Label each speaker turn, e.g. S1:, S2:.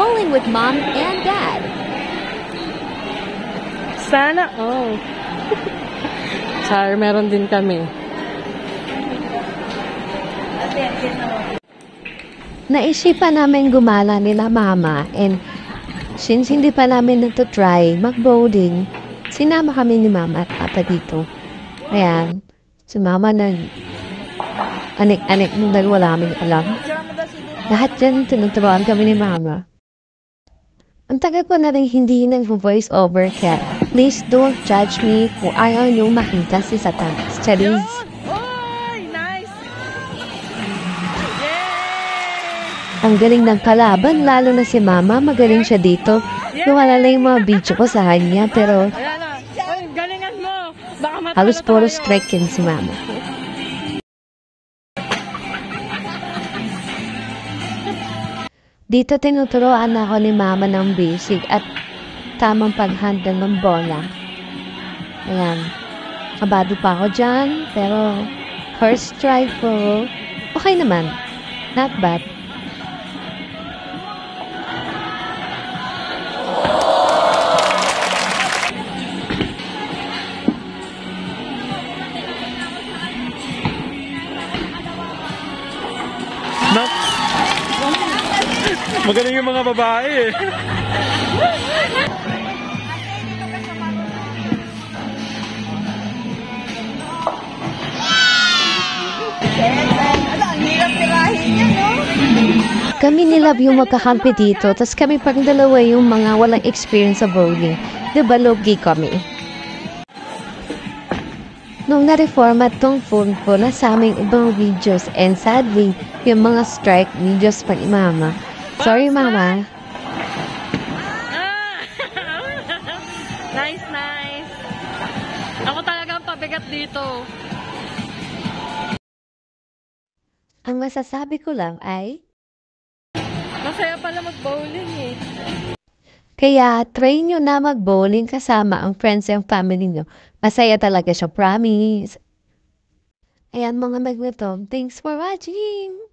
S1: bowling with mom and dad.
S2: Sana all. Char, meron din kami.
S3: Naisipan namin gumala nila mama, and since hindi pa namin natutry mag-bowling, sinama kami ni mama at papa dito. Ayan, si mama anik-anik nung wala kaming alam. Lahat yan tinuturuan kami ni mama. Ang tagal ko na rin hindi nag-voice over, kaya please don't judge me kung ayaw nyo makita si Satan. Charis. Ang galing ng kalaban, lalo na si mama, magaling siya dito. Nawala lang yung mga video ko sa kanya, pero halos puro strike yun si mama. Dito tinuturoan ako ni mama ng basic at tamang pag-handle ng bola. Ayan. Kabado pa ako dyan, pero first try ko, okay naman. Not bad.
S4: Magaling yung mga babae eh.
S3: Kami ni Love yung magkakampi dito, tas kami pang dalawa yung mga walang experience sa bowling. Diba, logi kami? Nung na-reformat tong phone ko na sa aming ibang videos, and sadly, yung mga strike videos pa ni mama. Sorry, mama.
S2: Nice, nice. Ako talaga ang pabigat dito.
S3: Ang masasabi ko lang ay,
S2: masaya pala mag-bowling eh.
S3: kaya try nyo na mag-bowling kasama ang friends and family nyo. Masaya talaga siya, promise. Ayan mga magnetom, thanks for watching!